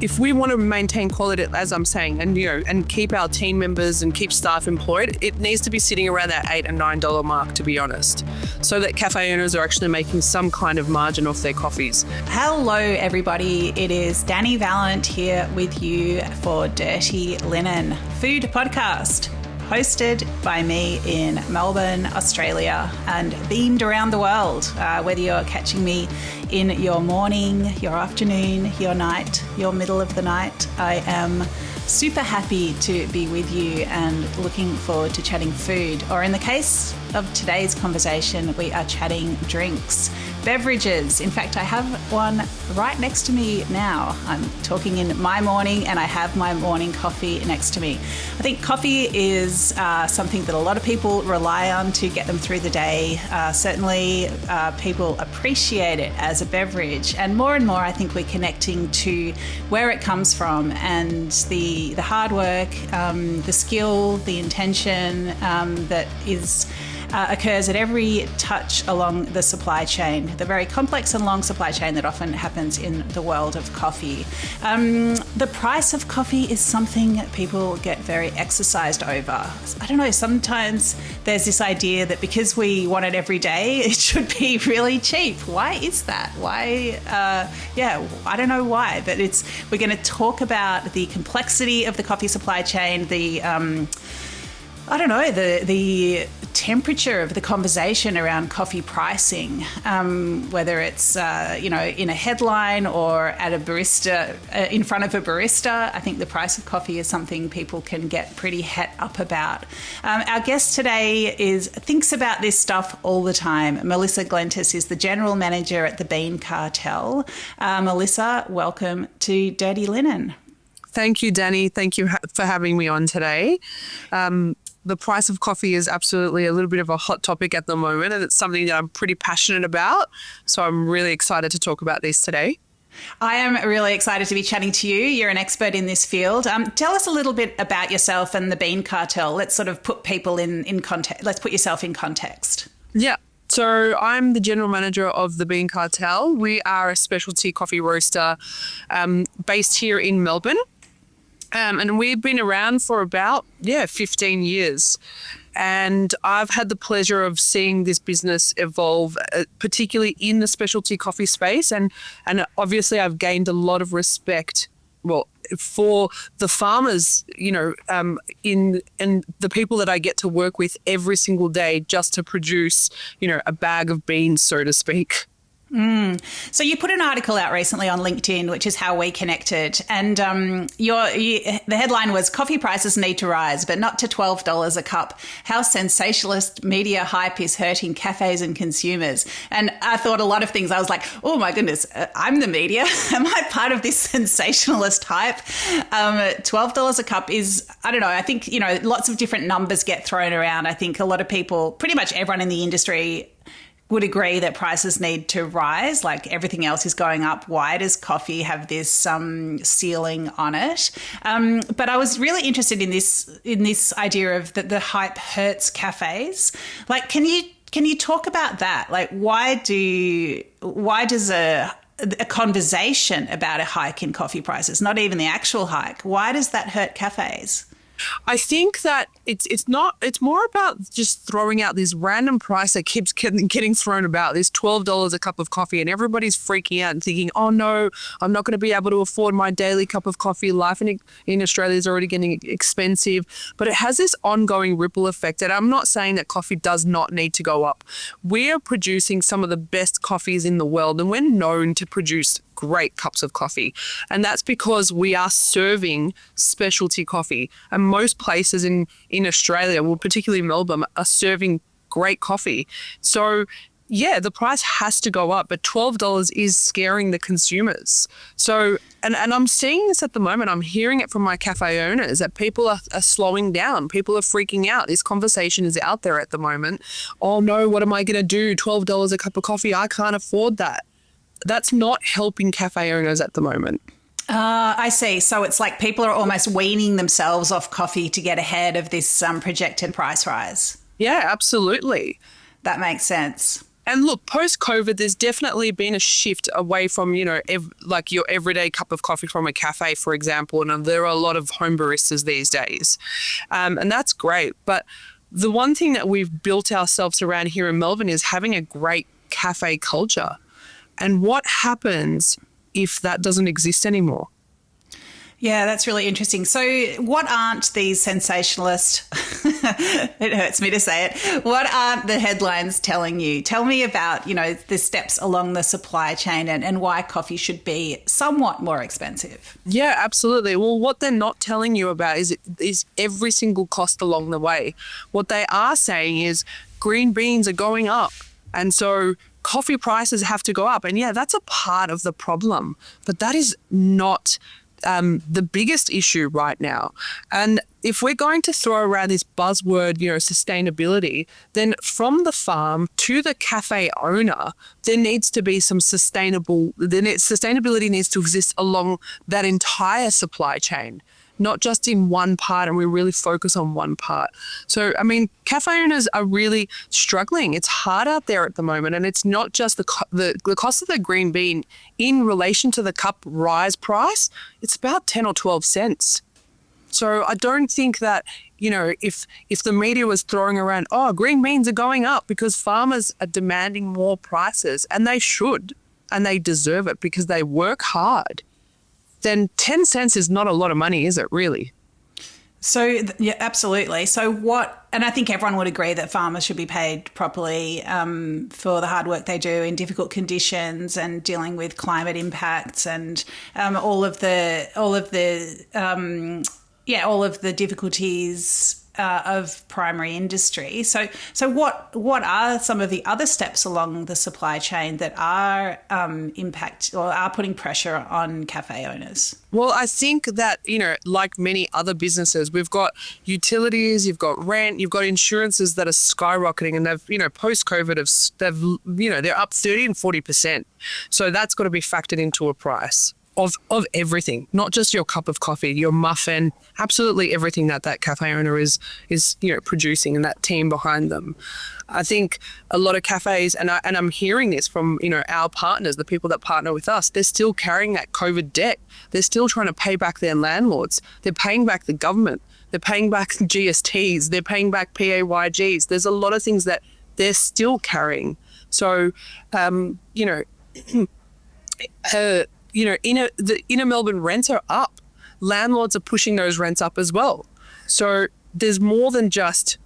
if we want to maintain quality, as I'm saying, and keep our team members and keep staff employed, it needs to be sitting around that $8 and $9 mark, to be honest, so that cafe owners are actually making some kind of margin off their coffees. Hello, everybody. It is Dani Valent here with you for Dirty Linen Food Podcast, hosted by me in Melbourne, Australia, and beamed around the world, whether you're catching me in your morning, your afternoon, your night, your middle of the night. I am super happy to be with you and looking forward to chatting food, or in the case of today's conversation, we are chatting drinks, beverages. In fact, I have one right next to me now. I'm talking in my morning and I have my morning coffee next to me. I think coffee is something that a lot of people rely on to get them through the day. Certainly people appreciate it as a beverage, and more I think we're connecting to where it comes from and the hard work, the skill, the intention that occurs at every touch along the supply chain, the very complex and long supply chain that often happens in the world of coffee. The price of coffee is something people get very exercised over. I don't know, sometimes there's this idea that because we want it every day, it should be really cheap. Why is that? Why? I don't know why, but we're going to talk about the complexity of the coffee supply chain, the temperature of the conversation around coffee pricing, whether it's in a headline or at a barista, in front of a barista. I think the price of coffee is something people can get pretty het up about. Our guest today thinks about this stuff all the time. Melissa Glentis is the general manager at the Bean Cartel. Melissa, welcome to Dirty Linen. Thank you, Dani. Thank you for having me on today. The price of coffee is absolutely a little bit of a hot topic at the moment, and it's something that I'm pretty passionate about. So I'm really excited to talk about this today. I am really excited to be chatting to you. You're an expert in this field. Tell us a little bit about yourself and the Bean Cartel. Let's sort of put people in context. Let's put yourself in context. Yeah. So I'm the general manager of the Bean Cartel. We are a specialty coffee roaster based here in Melbourne. And we've been around for about, 15 years. And I've had the pleasure of seeing this business evolve, particularly in the specialty coffee space. And obviously I've gained a lot of respect, for the farmers, in the people that I get to work with every single day just to produce, a bag of beans, so to speak. So you put an article out recently on LinkedIn, which is how we connected, and the headline was "Coffee prices need to rise, but not to $12 a cup. How sensationalist media hype is hurting cafes and consumers." And I thought a lot of things. I was like, "Oh my goodness, I'm the media. Am I part of this sensationalist hype?" $12 a cup is, I don't know. I think lots of different numbers get thrown around. I think a lot of people, pretty much everyone in the industry, would agree that prices need to rise, like everything else is going up. Why does coffee have this ceiling on it? But I was really interested in this idea of that the hype hurts cafes. Like, can you talk about that? Like, why does a conversation about a hike in coffee prices, not even the actual hike, why does that hurt cafes? I think that it's more about just throwing out this random price that keeps getting thrown about, this $12 a cup of coffee, and everybody's freaking out and thinking, oh no, I'm not going to be able to afford my daily cup of coffee. Life in Australia is already getting expensive, but it has this ongoing ripple effect. And I'm not saying that coffee does not need to go up. We are producing some of the best coffees in the world, and we're known to produce great cups of coffee. And that's because we are serving specialty coffee. And most places in Australia, well, particularly Melbourne, are serving great coffee. So yeah, the price has to go up, but $12 is scaring the consumers. So, and I'm seeing this at the moment. I'm hearing it from my cafe owners that people are slowing down. People are freaking out. This conversation is out there at the moment. Oh no, what am I going to do? $12 a cup of coffee. I can't afford that. That's not helping cafe owners at the moment. I see. So it's like people are almost weaning themselves off coffee to get ahead of this projected price rise. Yeah, absolutely. That makes sense. And look, post-COVID, there's definitely been a shift away from, like your everyday cup of coffee from a cafe, for example. And there are a lot of home baristas these days. And that's great. But the one thing that we've built ourselves around here in Melbourne is having a great cafe culture. And what happens if that doesn't exist anymore? Yeah, that's really interesting. So what aren't these sensationalist, it hurts me to say it, what aren't the headlines telling you? Tell me about, the steps along the supply chain and why coffee should be somewhat more expensive. Yeah, absolutely. Well, what they're not telling you about is every single cost along the way. What they are saying is green beans are going up. And so coffee prices have to go up. And yeah, that's a part of the problem. But that is not the biggest issue right now. And if we're going to throw around this buzzword, sustainability, then from the farm to the cafe owner, there needs to be some sustainability needs to exist along that entire supply chain, not just in one part, and we really focus on one part. So, cafe owners are really struggling. It's hard out there at the moment, and it's not just the cost of the green bean in relation to the cup rise price. It's about 10 or 12 cents. So I don't think that, if the media was throwing around, green beans are going up because farmers are demanding more prices, and they should, and they deserve it because they work hard, then 10 cents is not a lot of money, is it really? So, yeah, absolutely. So and I think everyone would agree that farmers should be paid properly for the hard work they do in difficult conditions and dealing with climate impacts and all of the difficulties of primary industry. So what are some of the other steps along the supply chain that are are putting pressure on cafe owners? Well, I think that, like many other businesses, we've got utilities, you've got rent, you've got insurances that are skyrocketing, and they've, post-COVID, they're up 30 and 40%. So that's got to be factored into a price of everything, not just your cup of coffee, your muffin, absolutely everything that cafe owner is producing and that team behind them. I think a lot of cafes, and I'm hearing this from, our partners, the people that partner with us, they're still carrying that COVID debt. They're still trying to pay back their landlords. They're paying back the government. They're paying back GSTs. They're paying back PAYGs. There's a lot of things that they're still carrying. So, the inner Melbourne rents are up. Landlords are pushing those rents up as well. So there's more than just,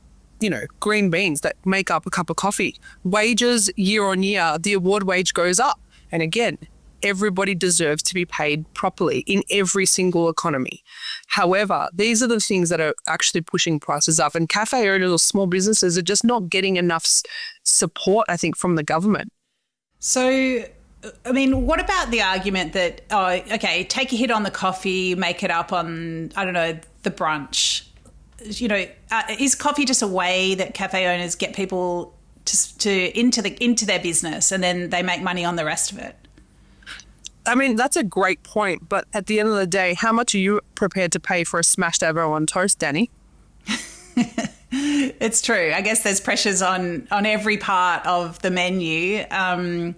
green beans that make up a cup of coffee. Wages year on year, the award wage goes up. And again, everybody deserves to be paid properly in every single economy. However, these are the things that are actually pushing prices up. And cafe owners or small businesses are just not getting enough support, I think, from the government. So, what about the argument that, take a hit on the coffee, make it up on, the brunch? Is coffee just a way that cafe owners get people into their business and then they make money on the rest of it? That's a great point. But at the end of the day, how much are you prepared to pay for a smashed avocado on toast, Dani? It's true. I guess there's pressures on every part of the menu, and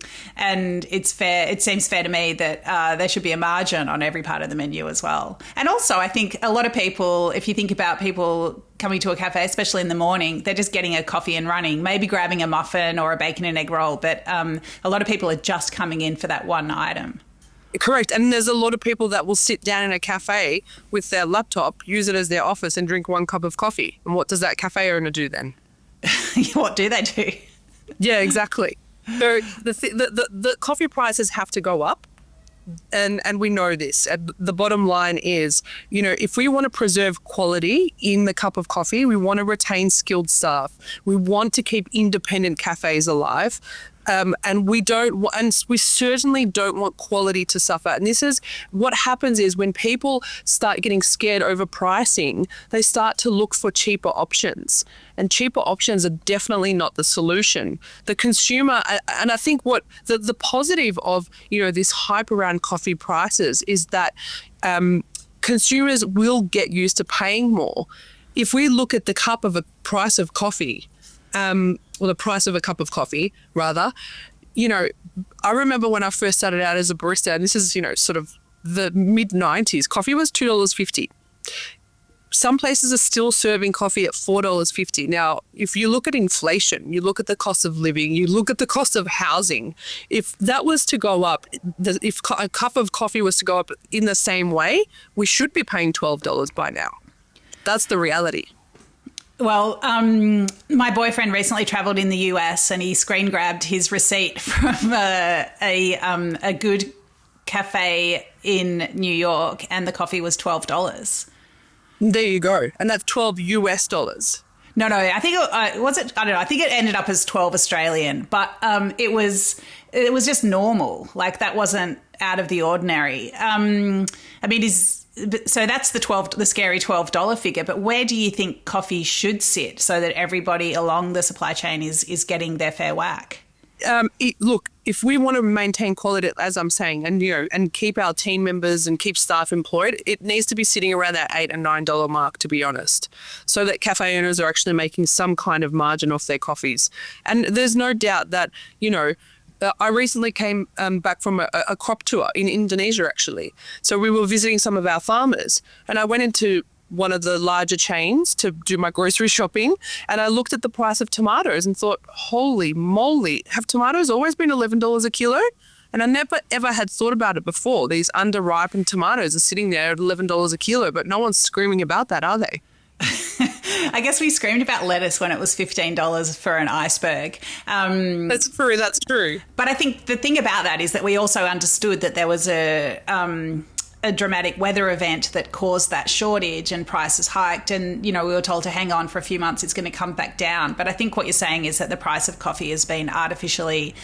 it's fair. It seems fair to me that there should be a margin on every part of the menu as well. And also, I think a lot of people, if you think about people coming to a cafe, especially in the morning, they're just getting a coffee and running, maybe grabbing a muffin or a bacon and egg roll. But a lot of people are just coming in for that one item. Correct. And there's a lot of people that will sit down in a cafe with their laptop, use it as their office and drink one cup of coffee. And what does that cafe owner do then? What do they do? Yeah, exactly. So the coffee prices have to go up. And we know this. And the bottom line is, if we want to preserve quality in the cup of coffee, we want to retain skilled staff. We want to keep independent cafes alive. And we certainly don't want quality to suffer. And this is what happens is when people start getting scared over pricing, they start to look for cheaper options. And cheaper options are definitely not the solution. The consumer, and I think what the positive of, this hype around coffee prices is that consumers will get used to paying more. If we look at the cup of a price of coffee, or the price of a cup of coffee, rather. I remember when I first started out as a barista, and this is, sort of the mid-90s, coffee was $2.50. Some places are still serving coffee at $4.50. Now, if you look at inflation, you look at the cost of living, you look at the cost of housing, if that was to go up, if a cup of coffee was to go up in the same way, we should be paying $12 by now. That's the reality. Well, my boyfriend recently travelled in the US and he screen grabbed his receipt from a good cafe in New York, and the coffee was $12. There you go. And that's 12 US dollars. No, I think was it? I don't know. I think it ended up as 12 Australian, but it was just normal. Like, that wasn't out of the ordinary. So that's the scary $12 figure. But where do you think coffee should sit so that everybody along the supply chain is getting their fair whack? Look, if we want to maintain quality, as I'm saying, and keep our team members and keep staff employed, it needs to be sitting around that $8 and $9 mark, to be honest, so that cafe owners are actually making some kind of margin off their coffees. And there's no doubt that, I recently came back from a crop tour in Indonesia, actually. So we were visiting some of our farmers, and I went into one of the larger chains to do my grocery shopping, and I looked at the price of tomatoes and thought, holy moly, have tomatoes always been $11 a kilo? And I never ever had thought about it before. These underripened tomatoes are sitting there at $11 a kilo, but no one's screaming about that, are they? I guess we screamed about lettuce when it was $15 for an iceberg. That's true. But I think the thing about that is that we also understood that there was a dramatic weather event that caused that shortage and prices hiked, and we were told to hang on for a few months, it's going to come back down. But I think what you're saying is that the price of coffee has been artificially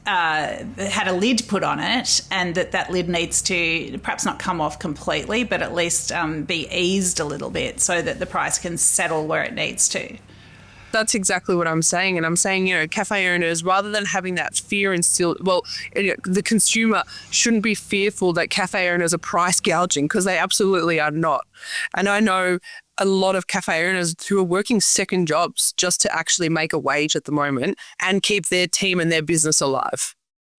had a lid put on it, and that lid needs to perhaps not come off completely, but at least be eased a little bit so that the price can settle where it needs to. That's exactly what I'm saying. And I'm saying, cafe owners, rather than having that fear instilled, the consumer shouldn't be fearful that cafe owners are price gouging, because they absolutely are not. And I know a lot of cafe owners who are working second jobs just to actually make a wage at the moment and keep their team and their business alive.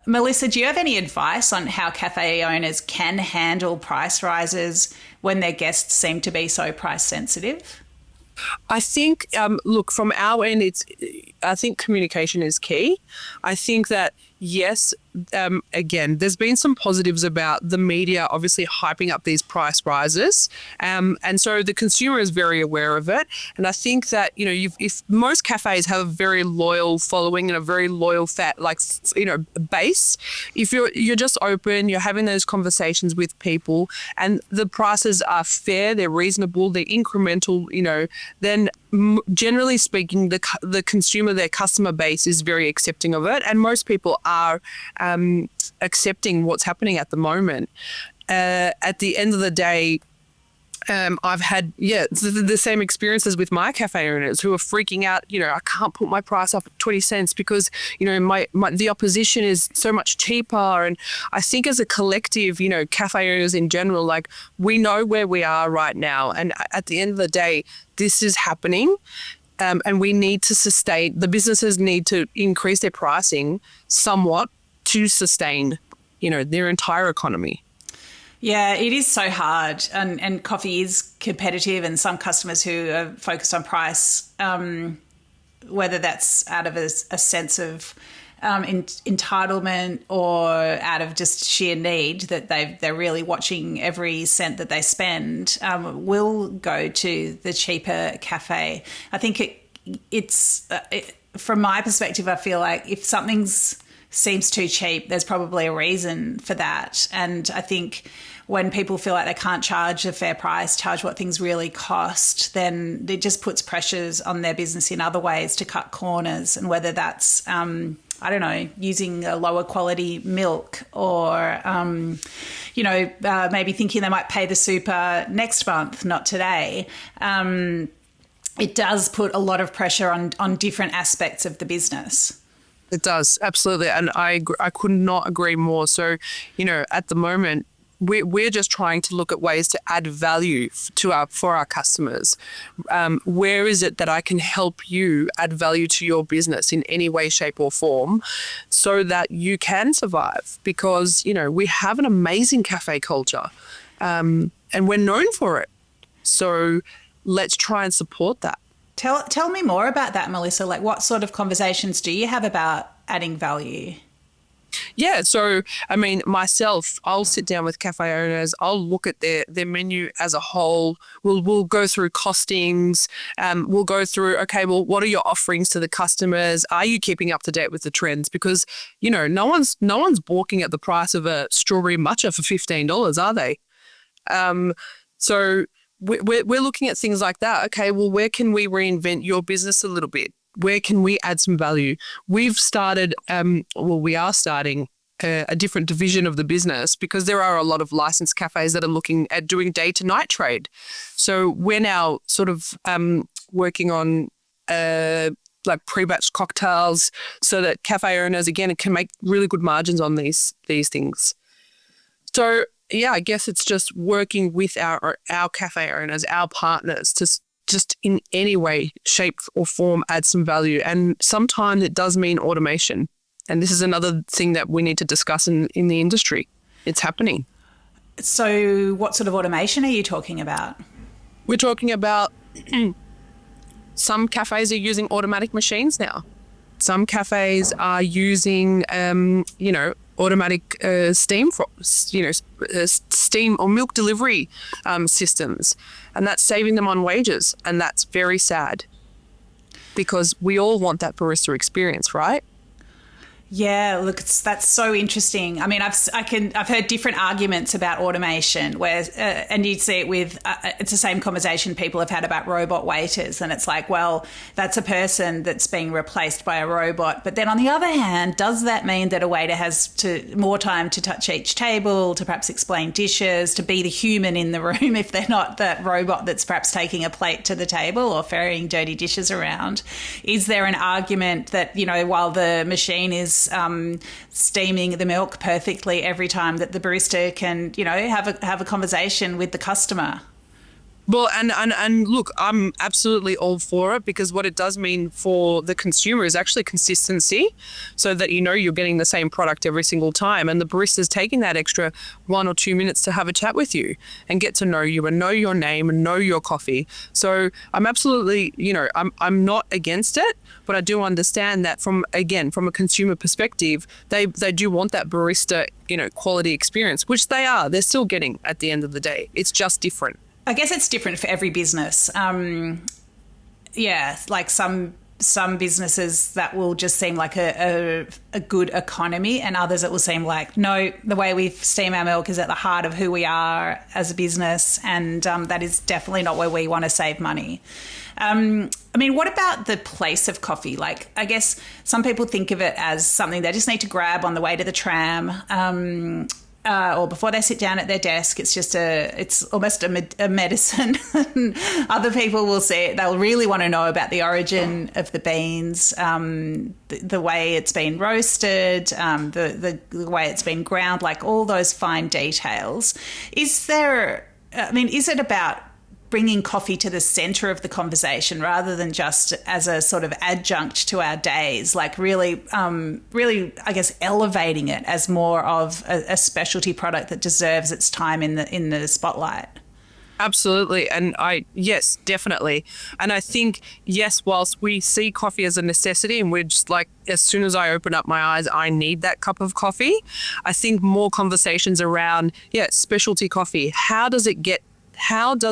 Melissa, do you have any advice on how cafe owners can handle price rises when their guests seem to be so price sensitive? I think, look, from our end, I think communication is key. I think that, yes, again, there's been some positives about the media obviously hyping up these price rises. And so the consumer is very aware of it. And I think that, if most cafes have a very loyal following and a very loyal base, if you're just open, you're having those conversations with people and the prices are fair, they're reasonable, they're incremental, then generally speaking, the consumer, their customer base is very accepting of it. And most people are accepting what's happening at the moment. At the end of the day, I've had, the same experiences with my cafe owners who are freaking out. I can't put my price up at 20 cents because, the opposition is so much cheaper. And I think as a collective, cafe owners in general, we know where we are right now. And at the end of the day, this is happening. And we need to sustain, the businesses need to increase their pricing somewhat to sustain, their entire economy. Yeah, it is so hard, and coffee is competitive, and some customers who are focused on price, whether that's out of a sense of entitlement or out of just sheer need, that they're really watching every cent that they spend, will go to the cheaper cafe. I think it's from my perspective, I feel like if something's seems too cheap, there's probably a reason for that. And I think when people feel like they can't charge a fair price, charge what things really cost, then it just puts pressures on their business in other ways to cut corners. And whether that's, using a lower quality milk or, maybe thinking they might pay the super next month, not today. It does put a lot of pressure on different aspects of the business. It does, absolutely. And I could not agree more. So, at the moment, we're just trying to look at ways to add value for our customers. Where is it that I can help you add value to your business in any way, shape or form so that you can survive? Because, we have an amazing cafe culture and we're known for it. So let's try and support that. Tell me more about that, Melissa. Like, what sort of conversations do you have about adding value? Yeah, so myself, I'll sit down with cafe owners. I'll look at their menu as a whole. We'll go through costings. We'll go through, okay, well, what are your offerings to the customers? Are you keeping up to date with the trends? Because no one's balking at the price of a strawberry matcha for $15, are they? So we're looking at things like that. Okay, well, where can we reinvent your business a little bit? Where can we add some value? We've started, we are starting a different division of the business because there are a lot of licensed cafes that are looking at doing day to night trade. So we're now sort of working on like pre-batch cocktails so that cafe owners, again, can make really good margins on these things. So, yeah, I guess it's just working with our cafe owners, our partners to just in any way, shape or form add some value. And sometimes it does mean automation. And this is another thing that we need to discuss in the industry. It's happening. So what sort of automation are you talking about? We're talking about some cafes are using automatic machines now. Some cafes are using, automatic steam or milk delivery systems, and that's saving them on wages, and that's very sad because we all want that barista experience, right? Yeah, look, that's so interesting. I mean, I've heard different arguments about automation, where and you'd see it with it's the same conversation people have had about robot waiters, and it's like, well, that's a person that's being replaced by a robot. But then on the other hand, does that mean that a waiter has more time to touch each table, to perhaps explain dishes, to be the human in the room if they're not that robot that's perhaps taking a plate to the table or ferrying dirty dishes around? Is there an argument that, while the machine is steaming the milk perfectly every time, that the barista can, have a conversation with the customer? Well, and look, I'm absolutely all for it because what it does mean for the consumer is actually consistency, so that you're getting the same product every single time, and the barista's taking that extra 1 or 2 minutes to have a chat with you and get to know you and know your name and know your coffee. So I'm absolutely, I'm not against it, but I do understand that from a consumer perspective, they do want that barista, quality experience, which they're still getting at the end of the day. It's just different. I guess it's different for every business. Like some businesses that will just seem like a good economy, and others it will seem like, no, the way we steam our milk is at the heart of who we are as a business, and that is definitely not where we want to save money. What about the place of coffee? Like, I guess some people think of it as something they just need to grab on the way to the tram, or before they sit down at their desk. It's almost a medicine. Other people will see it. They'll really want to know about the origin of the beans, the way it's been roasted, the way it's been ground, like all those fine details. Is it about bringing coffee to the center of the conversation rather than just as a sort of adjunct to our days, like really, I guess, elevating it as more of a specialty product that deserves its time in the spotlight? Absolutely. And yes, definitely. And I think, yes, whilst we see coffee as a necessity and we're just like, as soon as I open up my eyes, I need that cup of coffee. I think more conversations around, specialty coffee. How does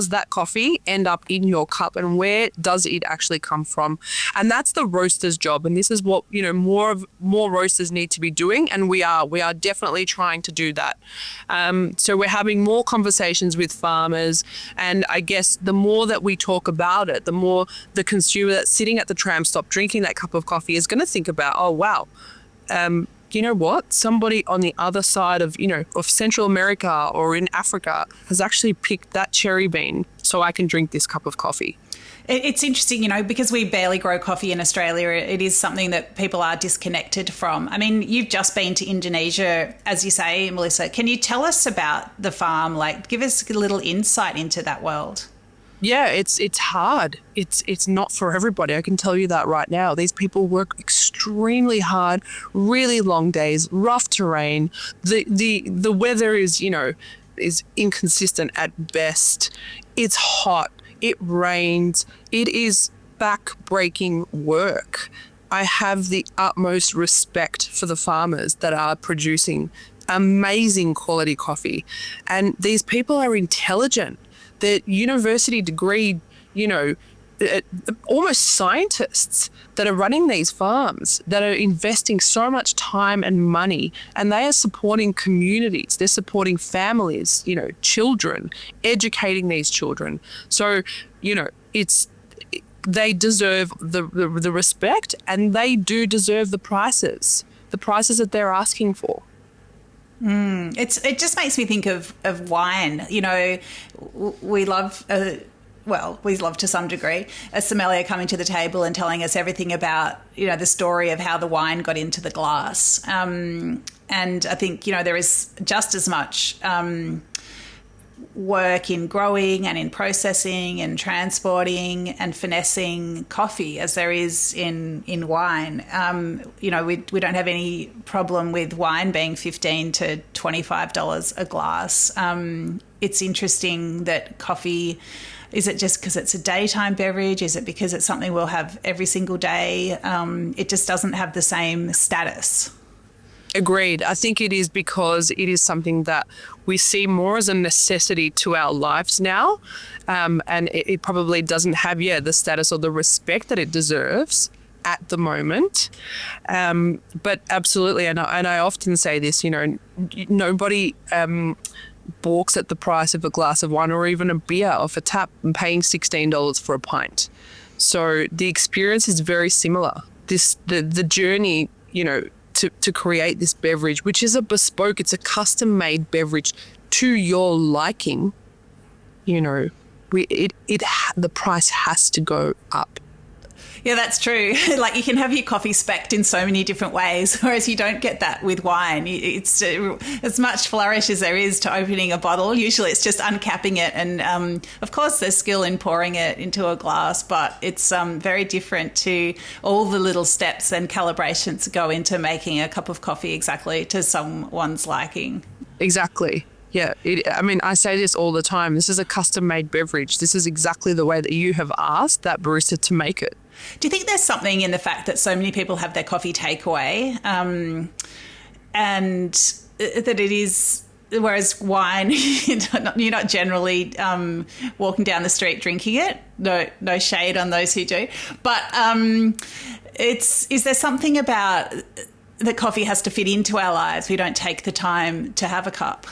that coffee end up in your cup, and where does it actually come from? And that's the roaster's job. And this is what, more roasters need to be doing. And we are definitely trying to do that. So we're having more conversations with farmers. And I guess the more that we talk about it, the more the consumer that's sitting at the tram stop drinking that cup of coffee is going to think about, oh, wow, you know what? Somebody on the other side of Central America or in Africa has actually picked that cherry bean so I can drink this cup of coffee. It's interesting, because we barely grow coffee in Australia, it is something that people are disconnected from. I mean, you've just been to Indonesia, as you say, Melissa. Can you tell us about the farm? Like, give us a little insight into that world. Yeah, it's hard. It's not for everybody. I can tell you that right now. These people work extremely hard, really long days, rough terrain. The weather is, is inconsistent at best. It's hot. It rains. It is back-breaking work. I have the utmost respect for the farmers that are producing amazing quality coffee. And these people are intelligent. They're university degree, almost scientists that are running these farms, that are investing so much time and money, and they are supporting communities. They're supporting families, children, educating these children. So, they deserve the respect, and they do deserve the prices that they're asking for. It just makes me think of wine. We love to some degree a sommelier coming to the table and telling us everything about the story of how the wine got into the glass. And I think there is just as much work in growing and in processing and transporting and finessing coffee as there is in wine. We don't have any problem with wine being $15 to $25 a glass. It's interesting that coffee, is it just because it's a daytime beverage? Is it because it's something we'll have every single day? It just doesn't have the same status. Agreed. I think it is because it is something that we see more as a necessity to our lives now. And it probably doesn't have, the status or the respect that it deserves at the moment. But absolutely, and I often say this, nobody balks at the price of a glass of wine or even a beer off a tap and paying $16 for a pint. So the experience is very similar. The journey, to create this beverage, which is it's a custom-made beverage to your liking, the price has to go up. Yeah, that's true. Like, you can have your coffee specced in so many different ways, whereas you don't get that with wine. It's as much flourish as there is to opening a bottle. Usually it's just uncapping it. And of course there's skill in pouring it into a glass, but it's very different to all the little steps and calibrations that go into making a cup of coffee exactly to someone's liking. Exactly. Yeah, I say this all the time. This is a custom-made beverage. This is exactly the way that you have asked that barista to make it. Do you think there's something in the fact that so many people have their coffee takeaway, and that it is, whereas wine, you're not generally walking down the street drinking it? No shade on those who do. But is there something about that coffee has to fit into our lives? We don't take the time to have a cup.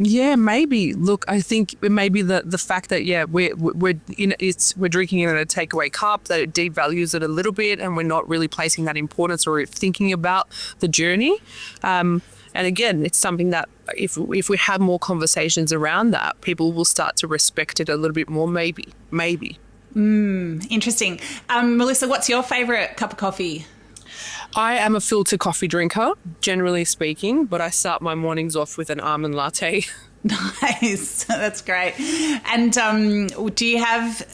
Yeah, maybe. Look, I think maybe the fact that we're drinking it in a takeaway cup, that it devalues it a little bit, and we're not really placing that importance or thinking about the journey. And again, it's something that if we have more conversations around that, people will start to respect it a little bit more. Maybe. Interesting. Melissa, what's your favourite cup of coffee? I am a filter coffee drinker, generally speaking, but I start my mornings off with an almond latte. Nice. That's great. And do you have,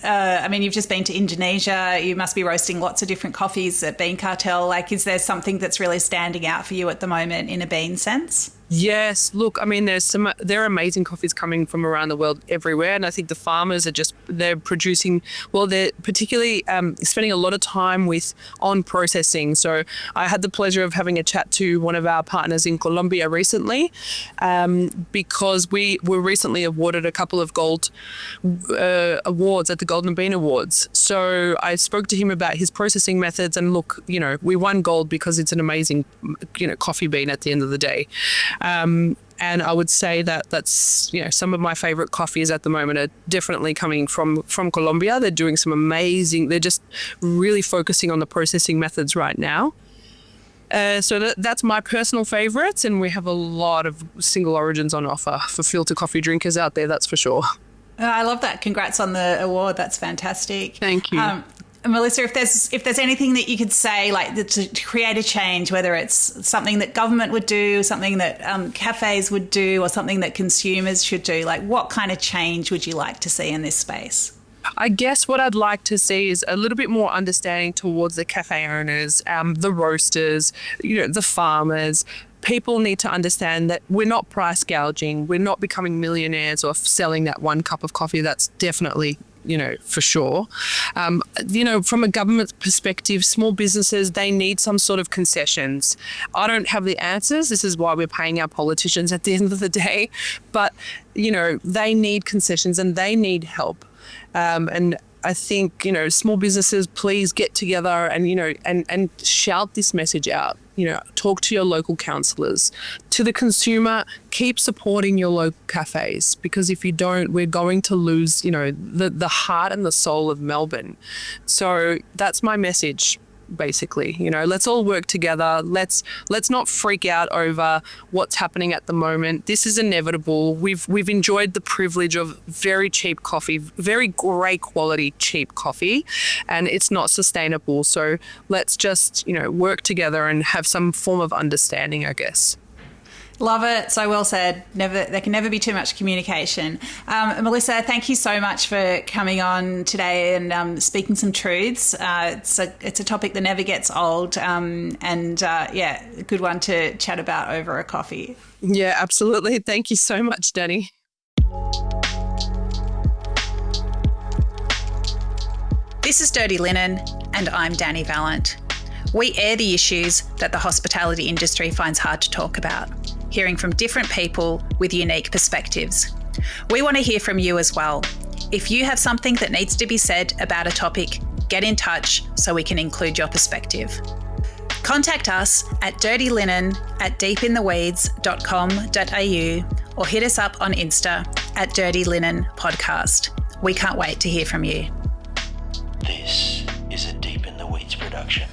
you've just been to Indonesia. You must be roasting lots of different coffees at Bean Cartel. Like, is there something that's really standing out for you at the moment in a bean sense? Yes. Look, there are amazing coffees coming from around the world everywhere. And I think the farmers they're producing, they're particularly spending a lot of time on processing. So I had the pleasure of having a chat to one of our partners in Colombia recently, because we were recently awarded a couple of gold awards at the Golden Bean Awards. So I spoke to him about his processing methods, and look, we won gold because it's an amazing, coffee bean at the end of the day. And I would say that's some of my favorite coffees at the moment are definitely coming from Colombia. They're doing some amazing, they're just really focusing on the processing methods right now. So that's my personal favorites, and we have a lot of single origins on offer for filter coffee drinkers out there, that's for sure. I love that. Congrats on the award. That's fantastic. Thank you. Melissa, if there's anything that you could say, like to create a change, whether it's something that government would do, something that cafes would do, or something that consumers should do, like what kind of change would you like to see in this space? I guess what I'd like to see is a little bit more understanding towards the cafe owners, the roasters, the farmers. People need to understand that we're not price gouging. We're not becoming millionaires or selling that one cup of coffee. That's definitely, for sure. From a government perspective, small businesses, they need some sort of concessions. I don't have the answers. This is why we're paying our politicians at the end of the day. But, they need concessions and they need help. And I think, small businesses, please get together and, and shout this message out. Talk to your local councillors. To the consumer, keep supporting your local cafes, because if you don't, we're going to lose, the heart and the soul of Melbourne. So that's my message. Basically, let's all work together. Let's not freak out over what's happening at the moment. This is inevitable. We've enjoyed the privilege of very cheap coffee, very great quality cheap coffee, and it's not sustainable. So let's just work together and have some form of understanding, I guess. Love it. So well said. There can never be too much communication. Melissa, thank you so much for coming on today and speaking some truths. It's a topic that never gets old, a good one to chat about over a coffee. Yeah, absolutely. Thank you so much, Dani. This is Dirty Linen, and I'm Dani Valent. We air the issues that the hospitality industry finds hard to talk about, hearing from different people with unique perspectives. We want to hear from you as well. If you have something that needs to be said about a topic, get in touch so we can include your perspective. Contact us at dirtylinen@deepintheweeds.com.au or hit us up on Insta at Dirty Linen Podcast. We can't wait to hear from you. This is a Deep in the Weeds production.